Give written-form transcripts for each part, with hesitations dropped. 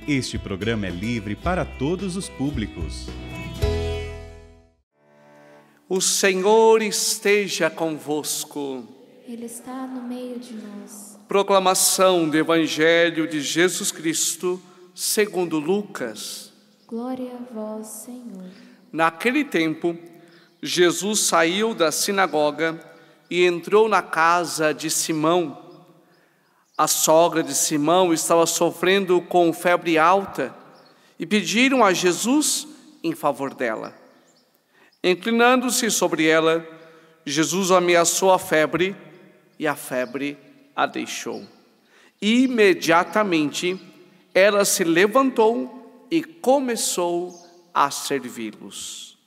Este programa é livre para todos os públicos. O Senhor esteja convosco. Ele está no meio de nós. Proclamação do Evangelho de Jesus Cristo, segundo Lucas. Glória a vós, Senhor. Naquele tempo, Jesus saiu da sinagoga e entrou na casa de Simão. A sogra de Simão estava sofrendo com febre alta e pediram a Jesus em favor dela. Inclinando-se sobre ela, Jesus ameaçou a febre e a febre a deixou. Imediatamente, ela se levantou e começou a servi-los.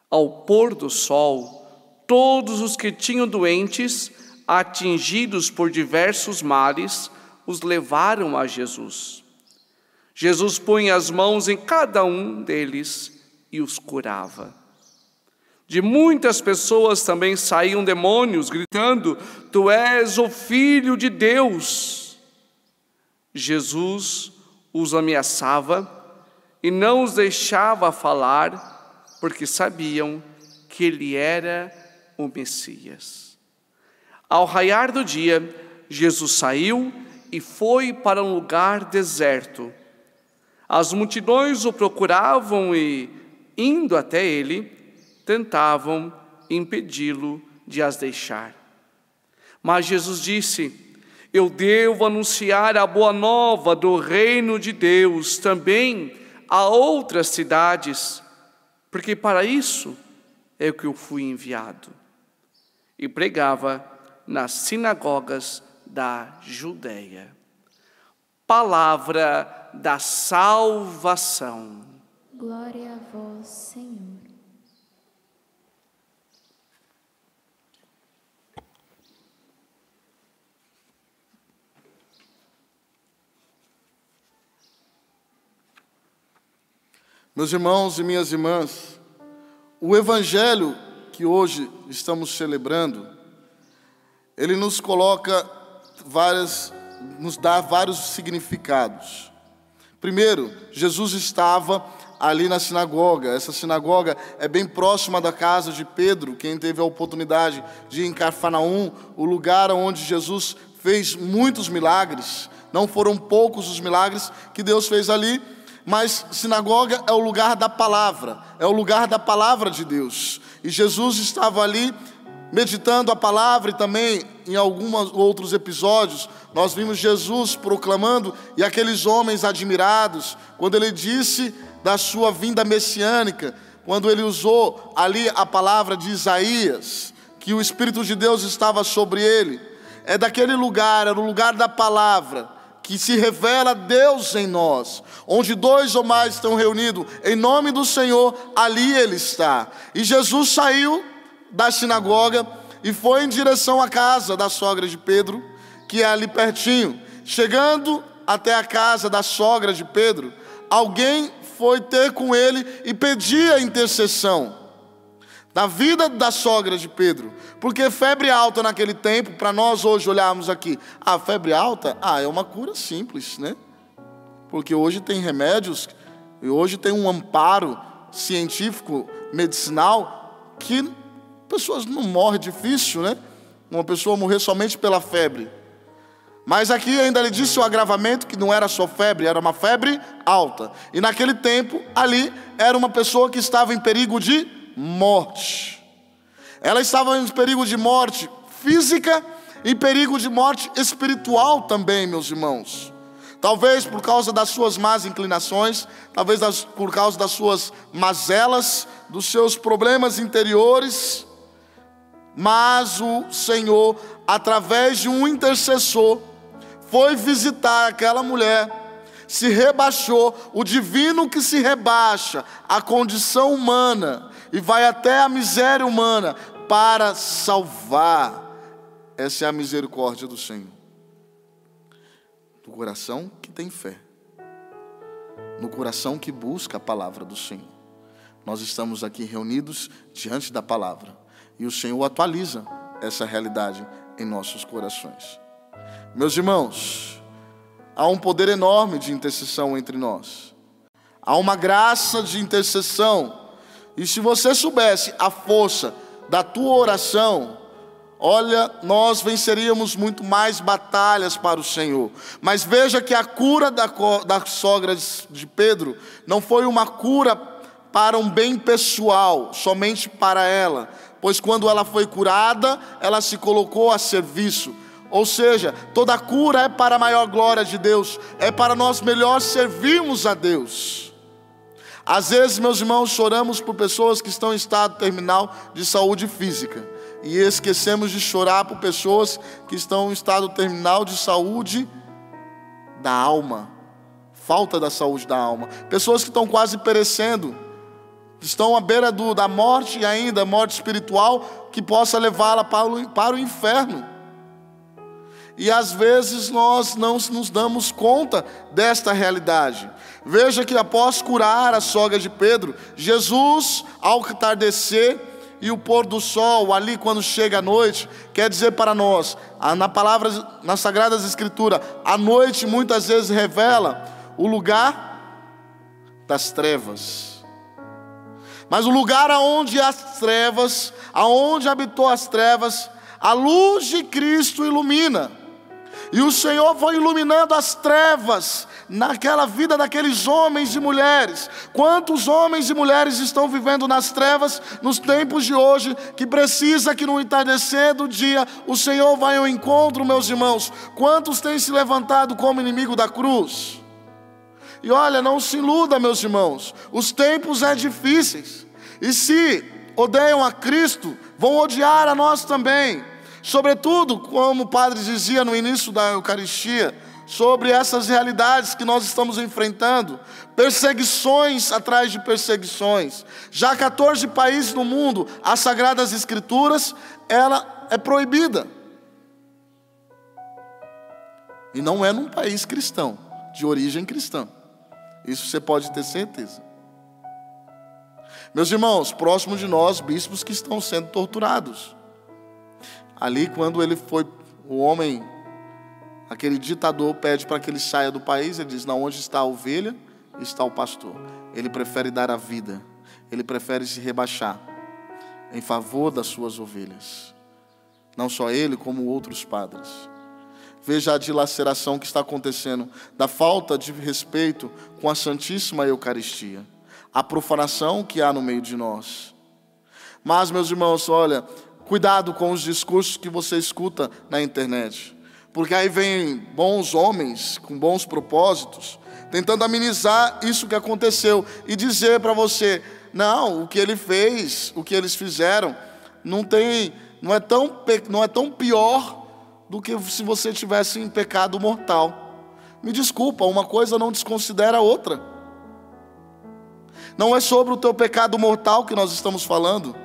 Ao pôr do sol, todos os que tinham doentes, atingidos por diversos males, os levaram a Jesus. Jesus punha as mãos em cada um deles e os curava. De muitas pessoas também saíam demônios, gritando: Tu és o Filho de Deus. Jesus os ameaçava e não os deixava falar, porque sabiam que ele era o Messias. Ao raiar do dia, Jesus saiu e foi para um lugar deserto. As multidões o procuravam e, indo até ele, tentavam impedi-lo de as deixar. Mas Jesus disse: Eu devo anunciar a boa nova do reino de Deus também a outras cidades, porque para isso é que eu fui enviado. E pregava nas sinagogas da Judeia. Palavra da salvação. Glória a vós, Senhor. Meus irmãos e minhas irmãs, o Evangelho que hoje estamos celebrando, ele nos dá vários significados. Primeiro, Jesus estava ali na sinagoga. Essa sinagoga é bem próxima da casa de Pedro. Quem teve a oportunidade de ir em Cafarnaum, o lugar onde Jesus fez muitos milagres, não foram poucos os milagres que Deus fez ali, mas sinagoga é o lugar da palavra, é o lugar da palavra de Deus. E Jesus estava ali meditando a palavra, e também em alguns outros episódios nós vimos Jesus proclamando, e aqueles homens admirados, quando ele disse da sua vinda messiânica, quando ele usou ali a palavra de Isaías, que o Espírito de Deus estava sobre ele. É daquele lugar, é no lugar da palavra, que se revela Deus em nós. Onde dois ou mais estão reunidos em nome do Senhor, ali ele está. E Jesus saiu da sinagoga e foi em direção à casa da sogra de Pedro, que é ali pertinho. Chegando até a casa da sogra de Pedro, alguém foi ter com ele e pedir a intercessão da vida da sogra de Pedro. Porque febre alta naquele tempo, para nós hoje olharmos aqui, a febre alta, é uma cura simples, né? Porque hoje tem remédios, e hoje tem um amparo científico, medicinal, que pessoas não morrem difícil, né? Uma pessoa morrer somente pela febre. Mas aqui ainda ele disse o agravamento, que não era só febre, era uma febre alta. E naquele tempo, ali, era uma pessoa que estava em perigo de morte. Ela estava em perigo de morte física e perigo de morte espiritual também, meus irmãos. Talvez por causa das suas más inclinações, talvez por causa das suas mazelas, dos seus problemas interiores. Mas o Senhor, através de um intercessor, foi visitar aquela mulher, se rebaixou, o divino que se rebaixa à condição humana e vai até a miséria humana para salvar. Essa é a misericórdia do Senhor. No coração que tem fé, no coração que busca a palavra do Senhor. Nós estamos aqui reunidos diante da palavra, e o Senhor atualiza essa realidade em nossos corações. Meus irmãos, há um poder enorme de intercessão entre nós. Há uma graça de intercessão. E se você soubesse a força da tua oração, olha, nós venceríamos muito mais batalhas para o Senhor. Mas veja que a cura da sogra de Pedro não foi uma cura para um bem pessoal, somente para ela. Pois quando ela foi curada, ela se colocou a serviço. Ou seja, toda cura é para a maior glória de Deus, é para nós melhor servirmos a Deus. Às vezes, meus irmãos, choramos por pessoas que estão em estado terminal de saúde física, e esquecemos de chorar por pessoas que estão em estado terminal de saúde da alma, falta da saúde da alma, pessoas que estão quase perecendo, estão à beira da morte, e ainda morte espiritual, que possa levá-la para o inferno. E às vezes nós não nos damos conta desta realidade. Veja que após curar a sogra de Pedro, Jesus, ao entardecer e o pôr do sol, ali quando chega a noite, quer dizer para nós, nas Sagradas Escrituras, a noite muitas vezes revela o lugar das trevas. Mas o lugar aonde as trevas, aonde habitou as trevas, a luz de Cristo ilumina. E o Senhor foi iluminando as trevas naquela vida daqueles homens e mulheres. Quantos homens e mulheres estão vivendo nas trevas nos tempos de hoje, que precisa que no entardecer do dia o Senhor vai ao encontro, meus irmãos. Quantos têm se levantado como inimigo da cruz? E olha, não se iluda, meus irmãos, os tempos é difíceis. E se odeiam a Cristo, vão odiar a nós também. Sobretudo, como o padre dizia no início da Eucaristia, sobre essas realidades que nós estamos enfrentando, perseguições atrás de perseguições. Já 14 países no mundo, as Sagradas Escrituras, ela é proibida. E não é num país cristão, de origem cristã. Isso você pode ter certeza. Meus irmãos, próximo de nós, bispos que estão sendo torturados. Ali, quando ele foi, o homem, aquele ditador pede para que ele saia do país, ele diz: não, onde está a ovelha, está o pastor. Ele prefere dar a vida, ele prefere se rebaixar em favor das suas ovelhas. Não só ele, como outros padres. Veja a dilaceração que está acontecendo, da falta de respeito com a Santíssima Eucaristia, a profanação que há no meio de nós. Mas, meus irmãos, olha, cuidado com os discursos que você escuta na internet, porque aí vem bons homens com bons propósitos, tentando amenizar isso que aconteceu e dizer para você: não, o que ele fez, o que eles fizeram, não é tão pior do que se você tivesse em pecado mortal. Me desculpa, uma coisa não desconsidera a outra. Não é sobre o teu pecado mortal que nós estamos falando,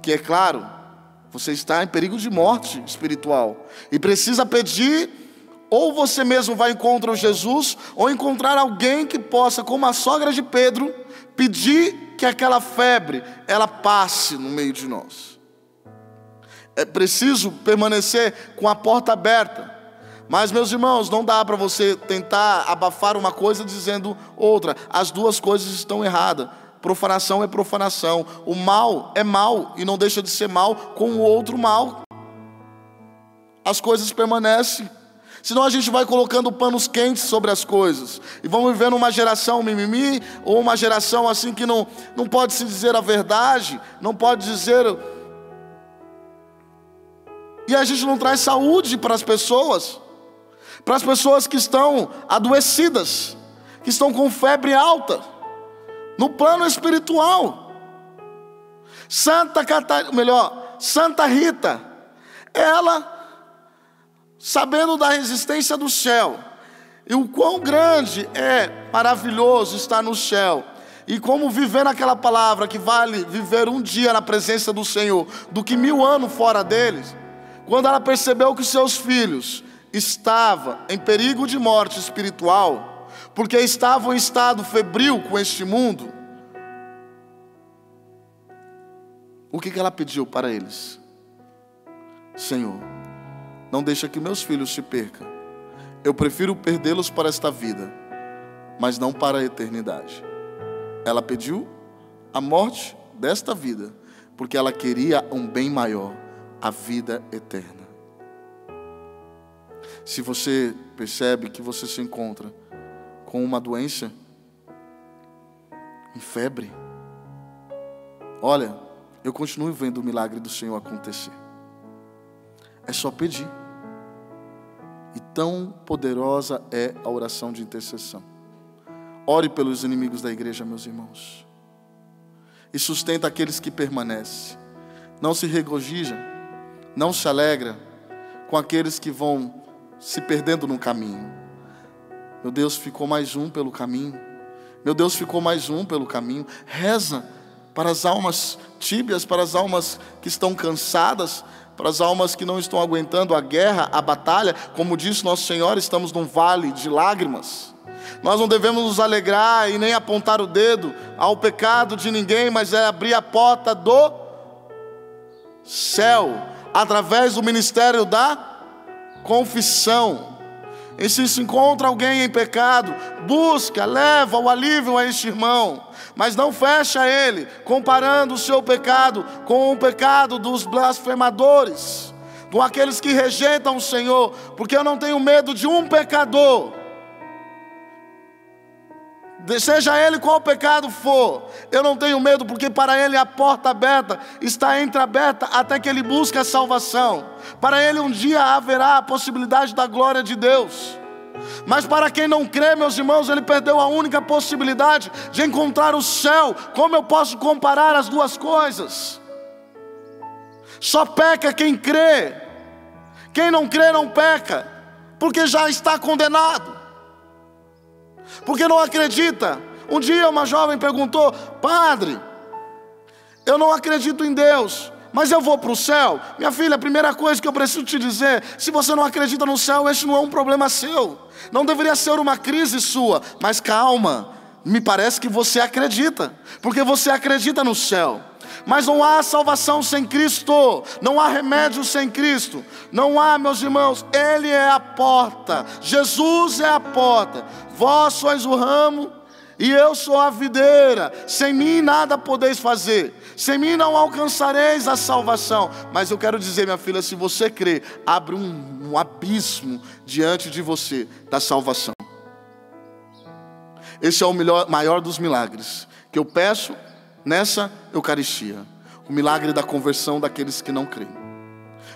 que é claro, você está em perigo de morte espiritual e precisa pedir, ou você mesmo vai encontrar Jesus, ou encontrar alguém que possa, como a sogra de Pedro, pedir que aquela febre, ela passe no meio de nós. É preciso permanecer com a porta aberta. Mas, meus irmãos, não dá para você tentar abafar uma coisa dizendo outra. As duas coisas estão erradas. Profanação é profanação. O mal é mal e não deixa de ser mal com o outro mal. As coisas permanecem. Senão a gente vai colocando panos quentes sobre as coisas. E vamos vivendo uma geração mimimi, ou uma geração assim que não pode se dizer a verdade, não pode dizer. E a gente não traz saúde para as pessoas que estão adoecidas, que estão com febre alta, no plano espiritual. Santa Rita, ela, sabendo da resistência do céu, e o quão grande é maravilhoso estar no céu, e como viver naquela palavra que vale viver um dia na presença do Senhor, do que 1000 anos fora deles, quando ela percebeu que seus filhos estavam em perigo de morte espiritual, porque estavam em estado febril com este mundo, o que ela pediu para eles? Senhor, não deixa que meus filhos se percam. eu prefiro perdê-los para esta vida, mas não para a eternidade. Ela pediu a morte desta vida, porque ela queria um bem maior, a vida eterna. Se você percebe que você se encontra com uma doença, em febre, olha, eu continuo vendo o milagre do Senhor acontecer. É só pedir. E tão poderosa é a oração de intercessão. Ore pelos inimigos da igreja, meus irmãos, e sustenta aqueles que permanecem. Não se regozija, não se alegra com aqueles que vão se perdendo no caminho. Meu Deus, ficou mais um pelo caminho. Meu Deus, ficou mais um pelo caminho. Reza para as almas tíbias, para as almas que estão cansadas, para as almas que não estão aguentando a guerra, a batalha. Como disse Nosso Senhor, estamos num vale de lágrimas. Nós não devemos nos alegrar e nem apontar o dedo ao pecado de ninguém, mas é abrir a porta do céu, através do ministério da confissão. E se encontra alguém em pecado, busca, leva o alívio a este irmão, mas não fecha ele, comparando o seu pecado com o pecado dos blasfemadores, com aqueles que rejeitam o Senhor, porque eu não tenho medo de um pecador, seja ele qual pecado for, eu não tenho medo, porque para ele a porta aberta está entreaberta até que ele busque a salvação. Para ele um dia haverá a possibilidade da glória de Deus. Mas para quem não crê, meus irmãos, ele perdeu a única possibilidade de encontrar o céu. Como eu posso comparar as duas coisas? Só peca quem crê. Quem não crê não peca, porque já está condenado, porque não acredita. Um dia uma jovem perguntou: padre, eu não acredito em Deus, mas eu vou para o céu. Minha filha, a primeira coisa que eu preciso te dizer: se você não acredita no céu, esse não é um problema seu, não deveria ser uma crise sua. Mas calma, me parece que você acredita, porque você acredita no céu. Mas não há salvação sem Cristo, não há remédio sem Cristo, não há, meus irmãos. Ele é a porta, Jesus é a porta. Vós sois o ramo e eu sou a videira, sem mim nada podeis fazer, sem mim não alcançareis a salvação. Mas eu quero dizer, minha filha, se você crê, abre um abismo diante de você da salvação. Esse é o maior dos milagres que eu peço nessa Eucaristia, o milagre da conversão daqueles que não creem.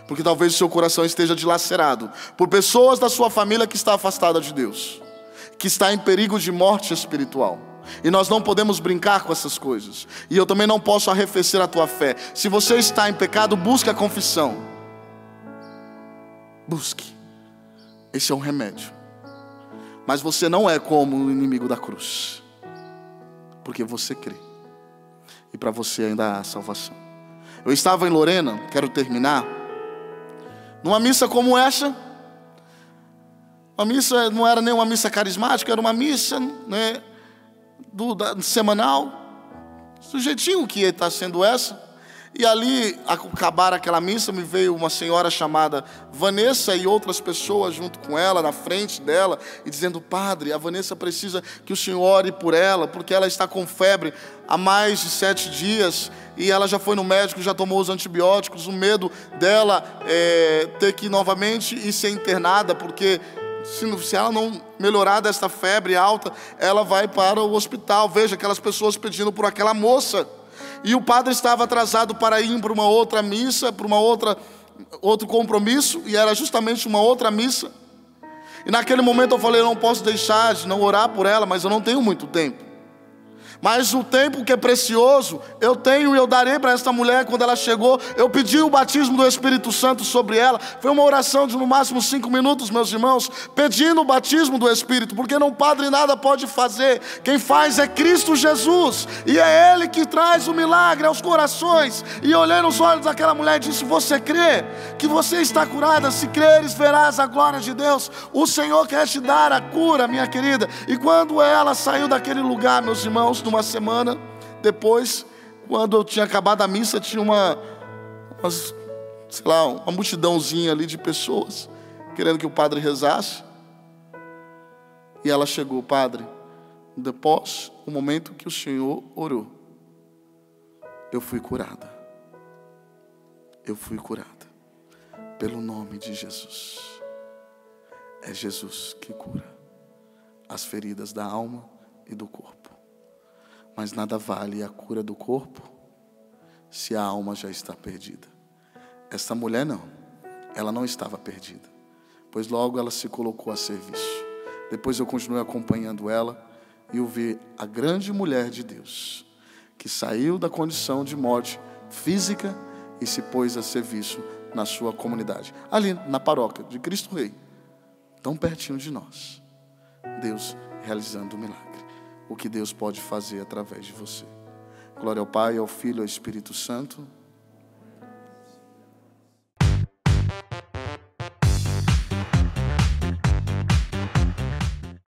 Porque talvez o seu coração esteja dilacerado por pessoas da sua família que está afastada de Deus, que está em perigo de morte espiritual. E nós não podemos brincar com essas coisas. E eu também não posso arrefecer a tua fé. Se você está em pecado, busque a confissão. Busque. Esse é um remédio. Mas você não é como o inimigo da cruz, porque você crê. E para você ainda há salvação. Eu estava em Lorena, quero terminar, numa missa como essa. Uma missa, não era nem uma missa carismática, era uma missa, né, semanal, do jeitinho que está sendo essa. E ali, ao acabar aquela missa, me veio uma senhora chamada Vanessa e outras pessoas junto com ela, na frente dela, e dizendo: padre, a Vanessa precisa que o senhor ore por ela, porque ela está com febre há mais de 7 dias, e ela já foi no médico, já tomou os antibióticos. O medo dela é ter que ir novamente e ser internada, porque se ela não melhorar desta febre alta, ela vai para o hospital. Veja, aquelas pessoas pedindo por aquela moça. E o padre estava atrasado para ir para uma outra missa, para outro compromisso, e era justamente uma outra missa. E naquele momento eu falei: eu não posso deixar de não orar por ela, mas eu não tenho muito tempo. Mas o tempo que é precioso, eu tenho e eu darei para esta mulher. Quando ela chegou, eu pedi o batismo do Espírito Santo sobre ela. Foi uma oração de no máximo 5 minutos, meus irmãos, pedindo o batismo do Espírito, porque não padre nada pode fazer. Quem faz é Cristo Jesus, e é Ele que traz o milagre aos corações. E olhei nos olhos daquela mulher e disse: você crê que você está curada? Se creres, verás a glória de Deus. O Senhor quer te dar a cura, minha querida. E quando ela saiu daquele lugar, meus irmãos, numa semana depois, quando eu tinha acabado a missa, tinha uma multidãozinha ali de pessoas querendo que o padre rezasse. E ela chegou: padre, depois o momento que o senhor orou, eu fui curada. Eu fui curada. Pelo nome de Jesus. É Jesus que cura as feridas da alma e do corpo. Mas nada vale a cura do corpo se a alma já está perdida. Esta mulher não. Ela não estava perdida, pois logo ela se colocou a serviço. Depois eu continuei acompanhando ela e eu vi a grande mulher de Deus, que saiu da condição de morte física e se pôs a serviço na sua comunidade, ali na paróquia de Cristo Rei, tão pertinho de nós. Deus realizando o milagre. O que Deus pode fazer através de você. Glória ao Pai, ao Filho e ao Espírito Santo.